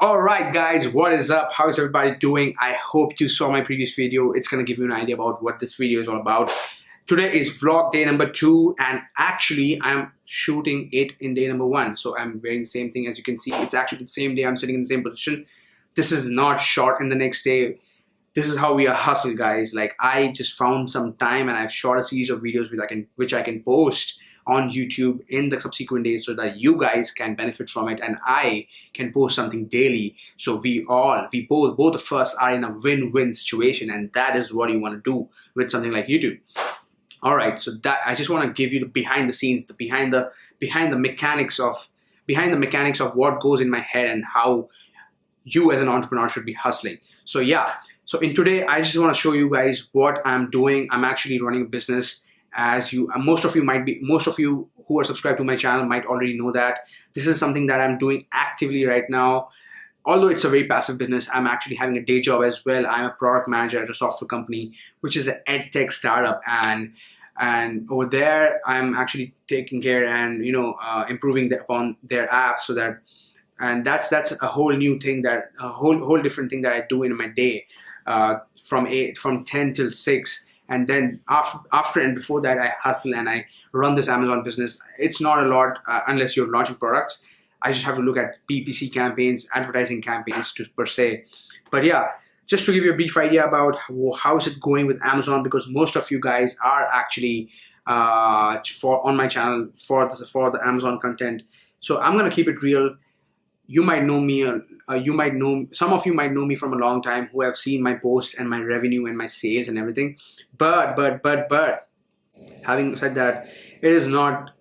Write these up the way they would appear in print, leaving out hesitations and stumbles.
Alright guys, what is up? How is everybody doing? I hope you saw my previous video. It's gonna give you an idea about what this video is all about. Today is vlog day number 2 and actually I'm shooting it in day number 1. So I'm wearing the same thing. As you can see, it's actually the same day. I'm sitting in the same position. This is not shot in the next day. This is how we are hustle, guys. Like, I just found some time and I've shot a series of videos which I can post on YouTube in the subsequent days so that you guys can benefit from it and I can post something daily. So we both of us are in a win-win situation, and that is what you want to do with something like YouTube. All right, so that I just want to give you the behind the scenes, the behind the mechanics of what goes in my head and how you as an entrepreneur should be hustling. So yeah, so in today I just want to show you guys what I'm doing. I'm actually running a business. As most of you who are subscribed to my channel might already know that this is something that I'm doing actively right now. Although it's a very passive business, I'm actually having a day job as well. I'm a product manager at a software company, which is an edtech startup, and over there I'm actually taking care and improving upon their apps, so that, and that's a whole new thing, that a whole different thing that I do in my day, from 10 till 6. And then after and before that, I hustle and I run this Amazon business. It's not a lot unless you're launching products. I just have to look at PPC campaigns, advertising campaigns per se. But yeah, just to give you a brief idea about how is it going with Amazon, because most of you guys are actually on my channel for the Amazon content. So I'm gonna keep it real. You might know me, some of you might know me from a long time who have seen my posts and my revenue and my sales and everything. But having said that, it is not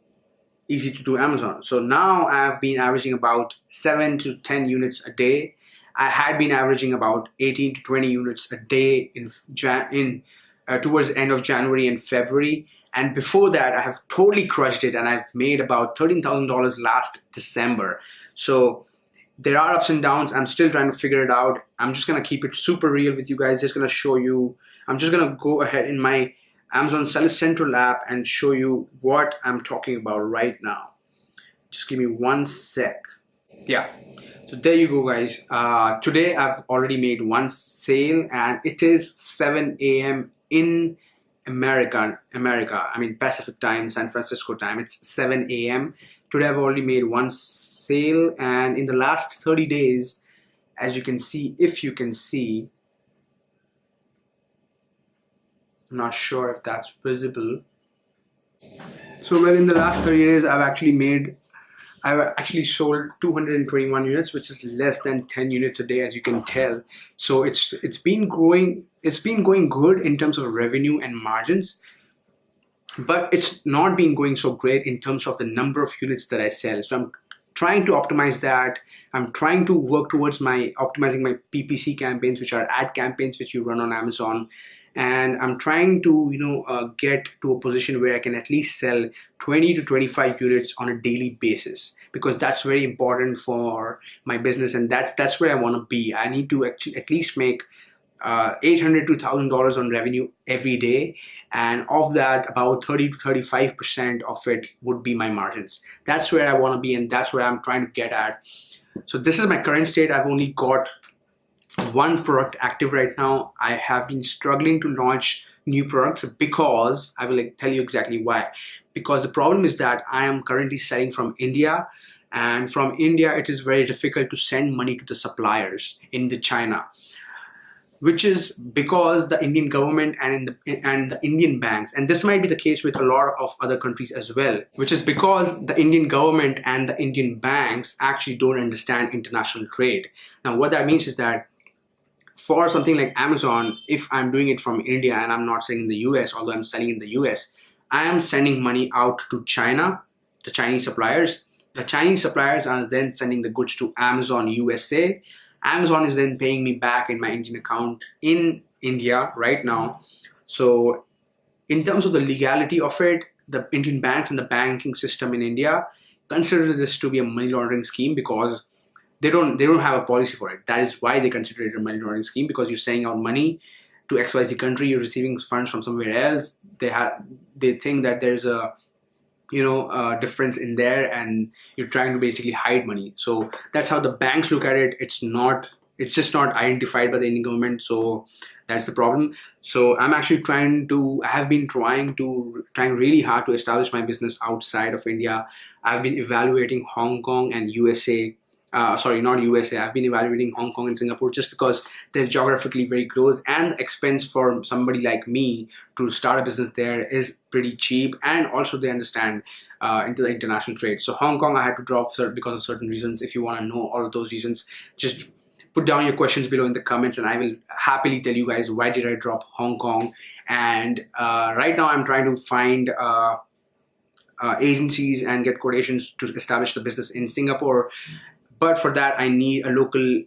easy to do Amazon. So now I've been averaging about 7 to 10 units a day. I had been averaging about 18 to 20 units a day towards the end of January and February. And before that, I have totally crushed it and I've made about $13,000 last December. So there are ups and downs. I'm still trying to figure it out. I'm just gonna keep it super real with you guys. Just gonna show you. I'm just gonna go ahead in my Amazon Seller Central app and show you what I'm talking about right now. Just give me 1 sec. Yeah. So there you go, guys. Today I've already made 1 sale and it is 7 a.m. in America. I mean Pacific time, San Francisco time. It's 7 a.m. Today I've already made 1 sale, and in the last 30 days, as you can see, if you can see, I'm not sure if that's visible. So well, in the last 30 days, I've actually sold 221 units, which is less than 10 units a day, as you can tell. So it's been going good in terms of revenue and margins, but it's not been going so great in terms of the number of units that I sell. So I'm trying to optimize that. I'm trying to work towards optimizing my PPC campaigns, which are ad campaigns which you run on Amazon. And I'm trying to get to a position where I can at least sell 20 to 25 units on a daily basis, because that's very important for my business, and that's where I want to be. I need to actually at least make $800 to $1,000 on revenue every day, and of that, about 30 to 35% of it would be my margins. That's where I want to be, and that's where I'm trying to get at. So this is my current state. I've only got 1 product active right now. I have been struggling to launch new products because I will tell you exactly why. Because the problem is that I am currently selling from India, and from India it is very difficult to send money to the suppliers in China, which is because the Indian government and the Indian banks, and this might be the case with a lot of other countries as well, which is because the Indian government and the Indian banks actually don't understand international trade. Now what that means is that for something like Amazon, if I'm doing it from India and I'm not selling in the US, although I'm selling in the US, I am sending money out to China, the Chinese suppliers. The Chinese suppliers are then sending the goods to Amazon USA. Amazon is then paying me back in my Indian account in India right now. So in terms of the legality of it, the Indian banks and the banking system in India consider this to be a money laundering scheme, because they don't have a policy for it. That is why they consider it a money laundering scheme, because you're sending out money to XYZ country, you're receiving funds from somewhere else. They think that there's a difference in there, and you're trying to basically hide money. So that's how the banks look at it. It's just not identified by the Indian government. So that's the problem. So I have been trying really hard to establish my business outside of India. I've been evaluating Hong Kong and USA. Sorry, not USA. I've been evaluating Hong Kong and Singapore just because they're geographically very close, and the expense for somebody like me to start a business there is pretty cheap, and also they understand into the international trade. So Hong Kong I had to drop because of certain reasons. If you want to know all of those reasons, just put down your questions below in the comments, and I will happily tell you guys why did I drop Hong Kong. And right now I'm trying to find agencies and get quotations to establish the business in Singapore. But for that, I need a local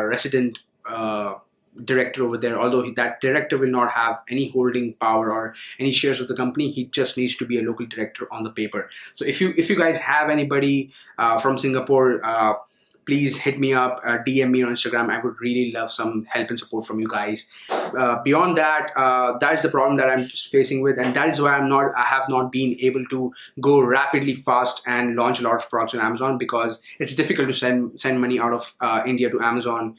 resident director over there. Although that director will not have any holding power or any shares of the company, he just needs to be a local director on the paper. So if you guys have anybody from Singapore, please hit me up, DM me on Instagram. I would really love some help and support from you guys. Beyond that, that is the problem that I'm just facing with, and that is why I have not been able to go rapidly fast and launch a lot of products on Amazon, because it's difficult to send money out of India to Amazon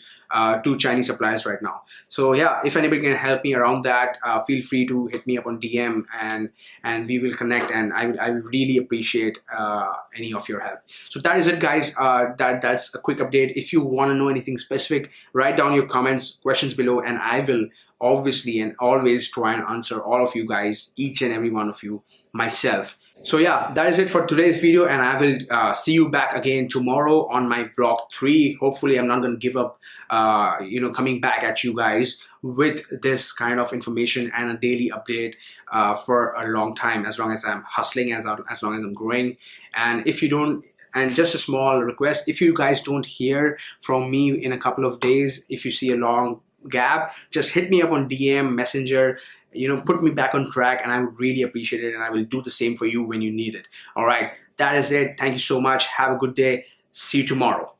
to Chinese suppliers right now. So yeah, if anybody can help me around that, feel free to hit me up on DM, and we will connect, and I would really appreciate any of your help. So that is it, guys. That's a quick update. If you want to know anything specific, write down your questions below, and I will obviously and always try and answer all of you guys, each and every one of you, myself. So yeah, that is it for today's video, and I will see you back again tomorrow on my vlog 3. Hopefully I'm not going to give up coming back at you guys with this kind of information and a daily update for a long time, as long as I'm hustling, as long as I'm growing. And if you don't, and just a small request, if you guys don't hear from me in a couple of days, if you see a long gap, just hit me up on DM, Messenger, put me back on track, and I would really appreciate it, and I will do the same for you when you need it. All right, that is it. Thank you so much. Have a good day. See you tomorrow.